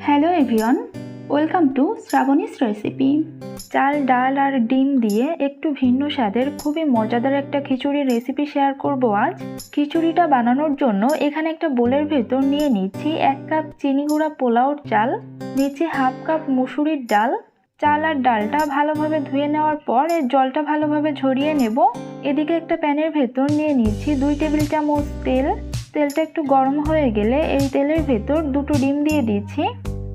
Hello everyone, welcome to Shrabani's recipe. চাল, ডাল আর ডিম দিয়ে একটু ভিন্ন স্বাদের খুবই মজাদার একটা খিচুড়ির রেসিপি শেয়ার করব আজ। খিচুড়িটা বানানোর জন্য এখানে একটা বোলের ভেতর নিয়ে নিচ্ছি 1 কাপ চিনি গুঁড়া পোলাওর চাল, নিচ্ছি হাফ কাপ মুসুরির ডাল। চাল আর ডালটা ভালোভাবে ধুয়ে নেওয়ার পর এর জলটা ভালোভাবে ঝরিয়ে নেব। এদিকে একটা প্যানের ভেতর নিয়ে নিচ্ছি 2 টেবিল চামচ তেল। তেলটা একটু গরম হয়ে গেলে এই তেলের ভেতর 2টো ডিম দিয়ে দিচ্ছি।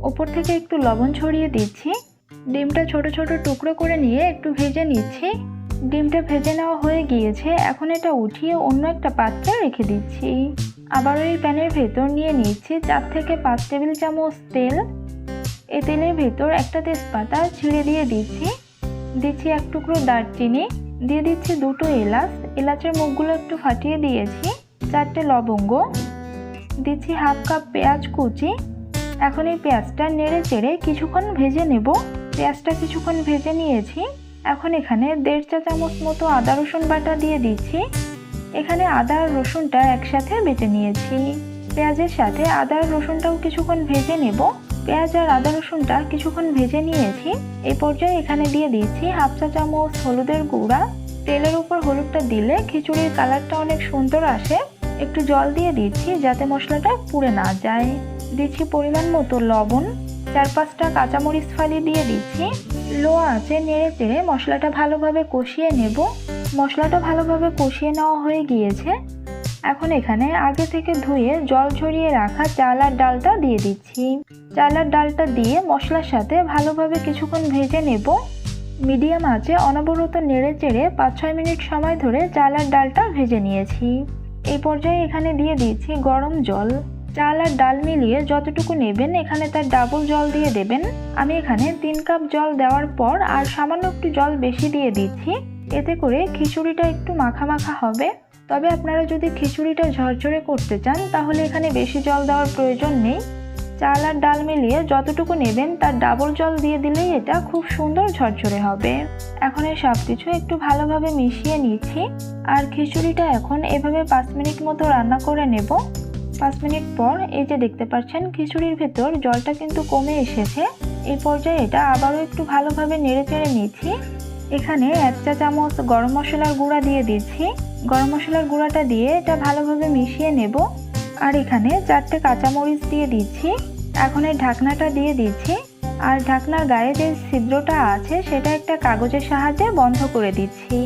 ওপর থেকে একটু লবণ ছড়িয়ে দিচ্ছি। ডিমটা ছোট ছোট টুকরো করে নিয়ে একটু ভেজে নিচ্ছি। ডিমটা ভেজে নেওয়া হয়ে গিয়েছে, এখন এটা উঠিয়ে অন্য একটা পাত্রে রেখে দিচ্ছি। আবারও এই প্যানের ভেতর নিয়ে নিচ্ছি 4 থেকে 5 টেবিল চামচ তেল। এই তেলের ভেতর একটা তেজপাতা ছিঁড়ে দিয়ে দিচ্ছি। দিচ্ছি 1 টুকরো দারচিনি, দিয়ে দিচ্ছি 2টো এলাচ, এলাচের মুখগুলো একটু ফাটিয়ে দিয়েছি। 4টে লবঙ্গ, দিচ্ছি হাফ কাপ পেঁয়াজ কুচি। এখন এই পেঁয়াজটা নেড়ে চেড়ে কিছুক্ষণ ভেজে নেব। পেঁয়াজটা কিছুক্ষণ ভেজে নিয়েছি। এখন এখানে 1.5 চা চামচ মতো আদা রসুন বাটা দিয়ে দিচ্ছি। এখানে আদা আর রসুনটা একসাথে বেটে নিয়েছি। পেঁয়াজের সাথে আদা আর রসুনটাও কিছুক্ষণ ভেজে নেব। পেঁয়াজ আর আদা রসুনটা কিছুক্ষণ ভেজে নিয়েছি। এই পর্যায়ে এখানে দিয়ে দিচ্ছি হাফ চা চামচ হলুদের গুঁড়া। তেলের উপর হলুদটা দিলে খিচুড়ির কালারটা অনেক সুন্দর আসে। একটু জল দিয়ে দিচ্ছি যাতে মশলাটা পুড়ে না যায়। দিচ্ছি পরিমাণ মতো লবণ। 4-5টা কাঁচামরিচ ফালি দিয়ে দিচ্ছি। লো আঁচে নেড়ে চেড়ে মশলাটা ভালোভাবে কষিয়ে নেব। মশলাটা ভালোভাবে কষিয়ে নেওয়া হয়ে গিয়েছে। এখন এখানে আগে থেকে ধুয়ে জল ঝরিয়ে রাখা চাল আর ডালটা দিয়ে দিচ্ছি। চাল আর ডালটা দিয়ে মশলার সাথে ভালোভাবে কিছুক্ষণ ভেজে নেব। মিডিয়াম আঁচে অনবরত নেড়ে চেড়ে 5-6 মিনিট সময় ধরে চাল আর ডালটা ভেজে নিয়েছি। এই পর্যায়ে এখানে দিয়ে দিচ্ছি গরম জল। চাল আর ডাল মিলিয়ে যতটুকু নেবেন এখানে তার ডাবল জল দিয়ে দেবেন। আমি এখানে 3 কাপ জল দেওয়ার পর আর সামান্য একটু জল বেশি দিয়ে দিচ্ছি। এতে করে খিচুড়িটা একটু মাখা মাখা হবে। তবে আপনারা যদি খিচুড়িটা ঝরঝরে করতে চান তাহলে এখানে বেশি জল দেওয়ার প্রয়োজন নেই। চাল আর ডাল মিলিয়ে যতটুকু নেবেন তার ডাবল জল দিয়ে দিলেই এটা খুব সুন্দর ঝরঝরে হবে। এখন এই সব কিছু একটু ভালোভাবে মিশিয়ে নিচ্ছি। আর খিচুড়িটা এখন এভাবে 5 মিনিট মতো রান্না করে নেব। 5 মিনিট পর এই যে দেখতে পাচ্ছেন খিচুড়ির ভেতর জলটা কিন্তু কমে এসেছে। এই পর্যায়ে এটা আবারও একটু ভালোভাবে নেড়ে চেড়ে নিচ্ছি। এখানে 1 চা চামচ গরম মশলার গুঁড়া দিয়ে দিচ্ছি। গরম মশলার গুঁড়াটা দিয়ে এটা ভালোভাবে মিশিয়ে নেব। আর এখানে 4টে কাঁচামরিচ দিয়ে দিচ্ছি। এখন এই ঢাকনাটা দিয়ে দিচ্ছি। আর ঢাকনার গায়ে যে ছিদ্রটা আছে সেটা একটা কাগজের সাহায্যে বন্ধ করে দিচ্ছি।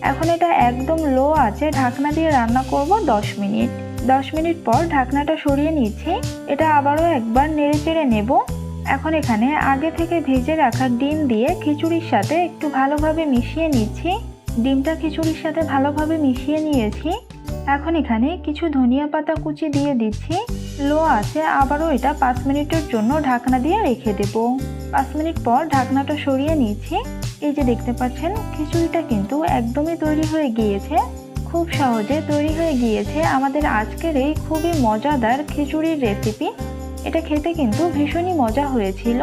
এখন এটা একদম লো আঁচে ঢাকনা দিয়ে রান্না করব 10 মিনিট। 10 মিনিট পর ঢাকনাটা সরিয়ে নিচ্ছি। এটা আবারও একবার নেড়ে চেড়ে নেব। এখন এখানে আগে থেকে ভেজে রাখা ডিম দিয়ে খিচুড়ির সাথে একটু ভালোভাবে মিশিয়ে নিচ্ছি। ডিমটা খিচুড়ির সাথে ভালোভাবে মিশিয়ে নিয়েছি। এখন এখানে কিছু ধনিয়া পাতা কুচি দিয়ে দিচ্ছি। লো আছে আবারও এটা 5 মিনিটের জন্য ঢাকনা দিয়ে রেখে দেব। 5 মিনিট পর ঢাকনাটা সরিয়ে নিচ্ছি। এই যে দেখতে পাচ্ছেন খিচুড়িটা কিন্তু একদমই তৈরি হয়ে গিয়েছে। খুব সহজে তৈরি হয়ে গিয়েছে আমাদের আজকের এই খুবই মজাদার খিচুড়ির রেসিপি। এটা খেতে কিন্তু ভীষণই মজা হয়েছিল।